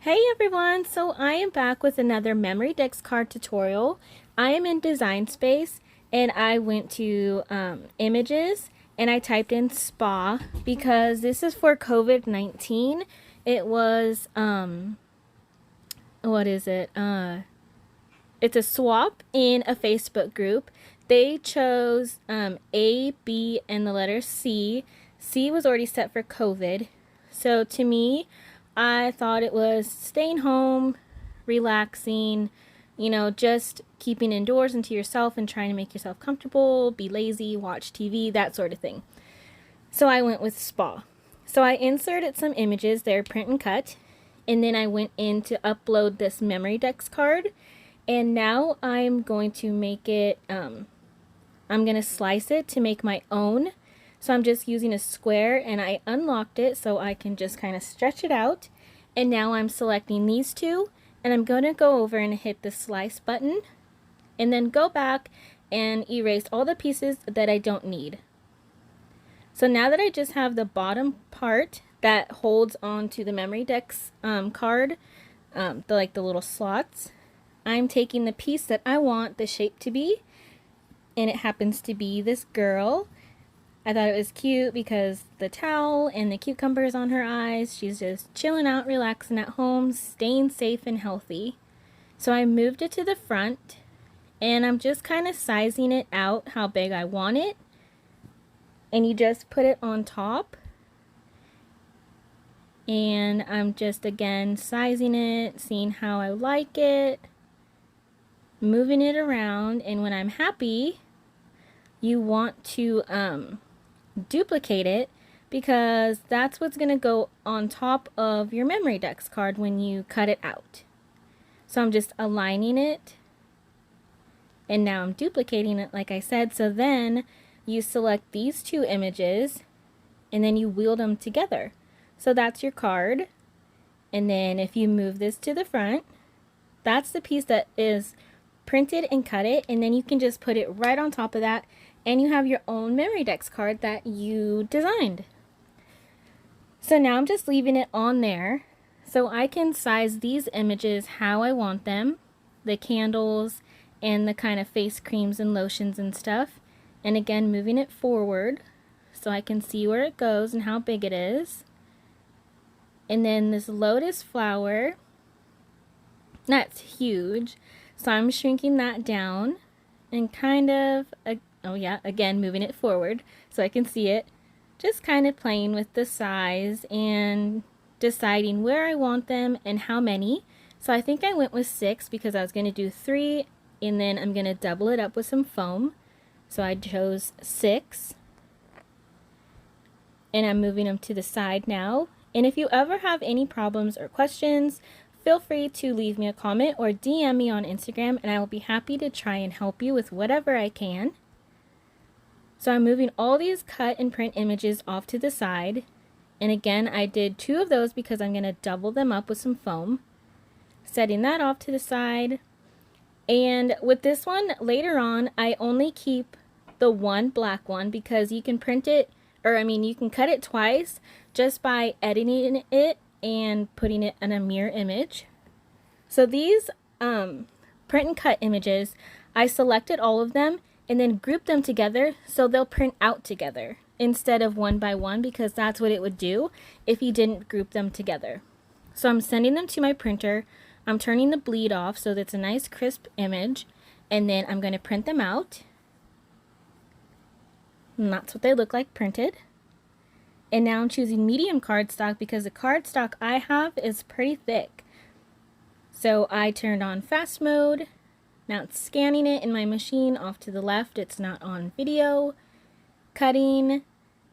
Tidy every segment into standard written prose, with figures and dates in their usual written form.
Hey everyone, so I am back with another Memory Decks card tutorial. I am in Design Space and I went to images and I typed in spa because this is for COVID-19. It was, what is it? It's a swap in a Facebook group. They chose A, B, and the letter C. C was already set for COVID. So to me, I thought it was staying home, relaxing, just keeping indoors and to yourself and trying to make yourself comfortable, be lazy, watch TV, that sort of thing. So I went with spa. So I inserted some images, they're print and cut, and then I went in to upload this memory decks card. And now I'm going to make it, I'm going to slice it to make my own. So I'm just using a square and I unlocked it so I can just kind of stretch it out. And now I'm selecting these two and I'm going to go over and hit the slice button and then go back and erase all the pieces that I don't need. So now that I just have the bottom part that holds onto the memory decks card, the little slots, I'm taking the piece that I want the shape to be, and it happens to be this girl. I thought it was cute because the towel and the cucumbers on her eyes. She's just chilling out, relaxing at home, staying safe and healthy. So I moved it to the front, and I'm just kind of sizing it out how big I want it. And you just put it on top. And I'm just, again, sizing it, seeing how I like it, moving it around, and when I'm happy, you want to duplicate it because that's what's going to go on top of your memory decks card when you cut it out. So I'm just aligning it, and now I'm duplicating it like I said. So then you select these two images and then you wheel them together. So that's your card. And then if you move this to the front, that's the piece that is printed and cut it, and then you can just put it right on top of that and you have your own memory decks card that you designed. So now I'm just leaving it on there so I can size these images how I want them, the candles and the kind of face creams and lotions and stuff, and again moving it forward so I can see where it goes and how big it is. And then this lotus flower, that's huge. So I'm shrinking that down and kind of, again, moving it forward so I can see it. Just kind of playing with the size and deciding where I want them and how many. So I think I went with 6 because I was going to do 3 and then I'm going to double it up with some foam. So I chose 6. And I'm moving them to the side now. And if you ever have any problems or questions, feel free to leave me a comment or DM me on Instagram and I will be happy to try and help you with whatever I can. So I'm moving all these cut and print images off to the side. And again, I did 2 of those because I'm going to double them up with some foam. Setting that off to the side. And with this one, later on, I only keep the one black one because you can print it, you can cut it twice just by editing it and putting it in a mirror image. So these print and cut images, I selected all of them and then grouped them together so they'll print out together instead of one by one, because that's what it would do if you didn't group them together. So I'm sending them to my printer. I'm turning the bleed off so that's a nice crisp image, and then I'm going to print them out. And that's what they look like printed. And now I'm choosing medium cardstock because the cardstock I have is pretty thick. So I turned on fast mode. Now it's scanning it in my machine off to the left. It's not on video. Cutting.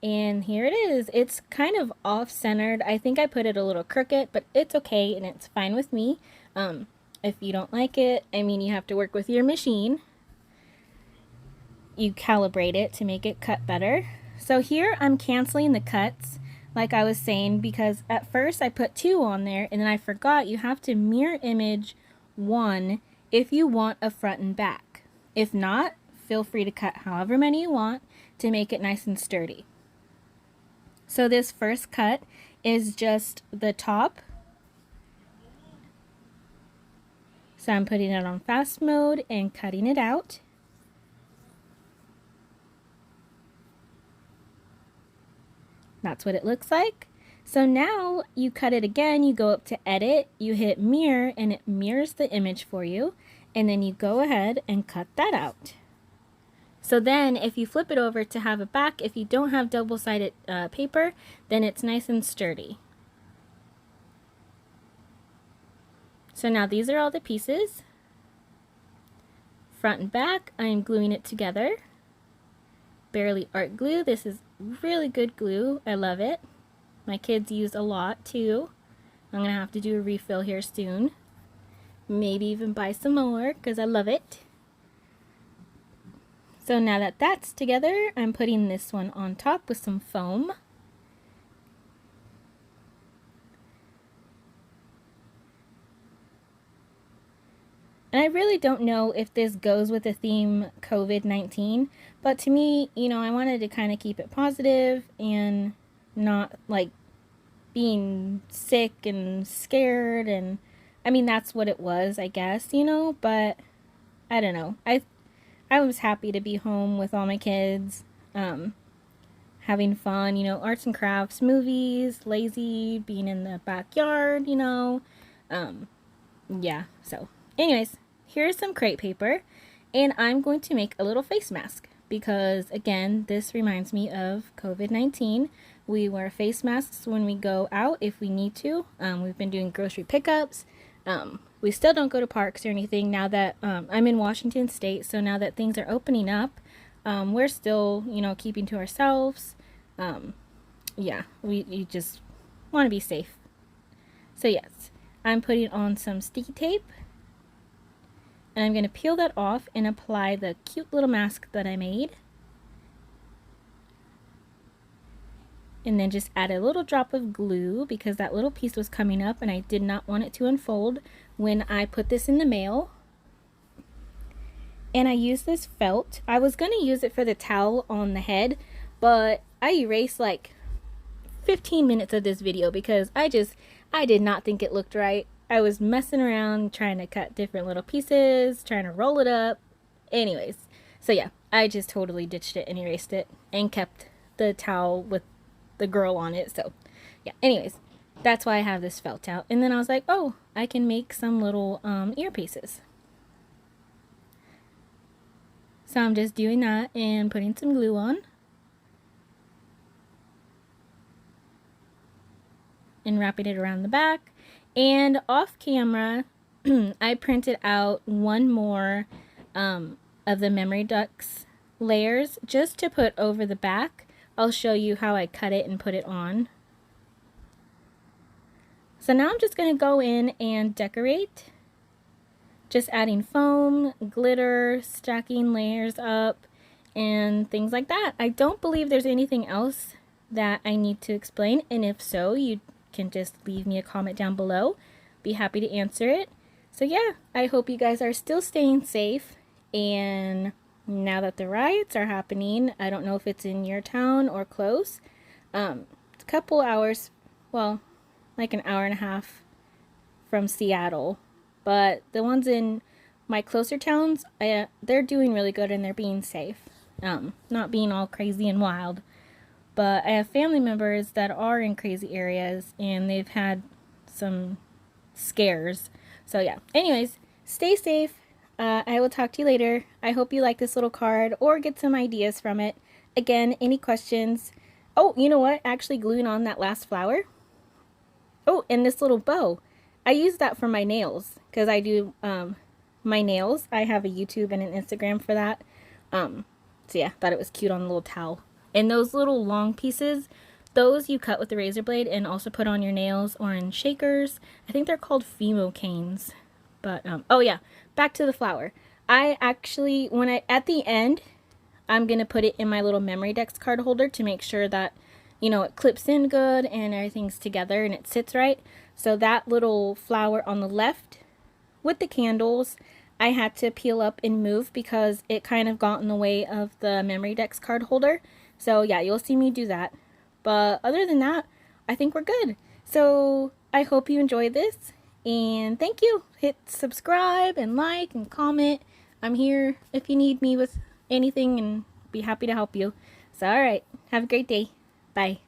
And here it is. It's kind of off-centered. I think I put it a little crooked, but it's okay and it's fine with me. If you don't like it, you have to work with your machine. You calibrate it to make it cut better. So here I'm canceling the cuts, like I was saying, because at first I put 2 on there and then I forgot you have to mirror image 1 if you want a front and back. If not, feel free to cut however many you want to make it nice and sturdy. So this first cut is just the top So I'm putting it on fast mode and cutting it out. That's what it looks like. So now you cut it again, you go up to edit, you hit mirror, and it mirrors the image for you. And then you go ahead and cut that out. So then if you flip it over to have a back, if you don't have double-sided paper, then it's nice and sturdy. So now these are all the pieces. Front and back, I'm gluing it together. Barely Art glue. This is really good glue. I love it. My kids use a lot too. I'm going to have to do a refill here soon. Maybe even buy some more because I love it. So now that that's together, I'm putting this one on top with some foam. And I really don't know if this goes with the theme COVID-19, but to me, you know, I wanted to kind of keep it positive and not like being sick and scared, and I mean that's what it was, I guess, you know, but I don't know. I was happy to be home with all my kids, having fun, you know, arts and crafts, movies, lazy, being in the backyard, you know, yeah, so anyways, here's some crepe paper, and I'm going to make a little face mask because, again, this reminds me of COVID-19. We wear face masks when we go out if we need to. We've been doing grocery pickups. We still don't go to parks or anything now that I'm in Washington State, so now that things are opening up, we're still, you know, keeping to ourselves. Yeah, we just want to be safe. So yes, I'm putting on some sticky tape, and I'm going to peel that off and apply the cute little mask that I made. And then just add a little drop of glue because that little piece was coming up and I did not want it to unfold when I put this in the mail. And I used this felt. I was going to use it for the towel on the head, but I erased like 15 minutes of this video because I did not think it looked right. I was messing around trying to cut different little pieces, trying to roll it up. Anyways, so yeah, I just totally ditched it and erased it and kept the towel with the girl on it. So yeah, anyways, that's why I have this felt out. And then I was like, oh, I can make some little earpieces. So I'm just doing that and putting some glue on. And wrapping it around the back. And off camera, I printed out one more of the memory ducks layers just to put over the back. I'll show you how I cut it and put it on. So now I'm just going to go in and decorate. Just adding foam, glitter, stacking layers up, and things like that. I don't believe there's anything else that I need to explain, and if so, you can just leave me a comment down below. Be happy to answer it. So yeah, I hope you guys are still staying safe, and now that the riots are happening, I don't know if it's in your town or close. It's a couple hours, well, like an hour and a half from Seattle, but the ones in my closer towns, they're doing really good and they're being safe, not being all crazy and wild. But I have family members that are in crazy areas and they've had some scares. So yeah, anyways, stay safe. I will talk to you later. I hope you like this little card or get some ideas from it. Again, any questions? Oh, you know what? Actually gluing on that last flower. Oh, and this little bow. I use that for my nails because I do my nails. I have a YouTube and an Instagram for that. So yeah, thought it was cute on the little towel. And those little long pieces, those you cut with the razor blade and also put on your nails or in shakers. I think they're called Fimo canes. But, oh yeah, back to the flower. I actually, at the end, I'm going to put it in my little memory decks card holder to make sure that, you know, it clips in good and everything's together and it sits right. So that little flower on the left with the candles, I had to peel up and move because it kind of got in the way of the memory decks card holder. So yeah, you'll see me do that. But other than that, I think we're good. So I hope you enjoyed this. And thank you. Hit subscribe and like and comment. I'm here if you need me with anything and be happy to help you. So, all right. Have a great day. Bye.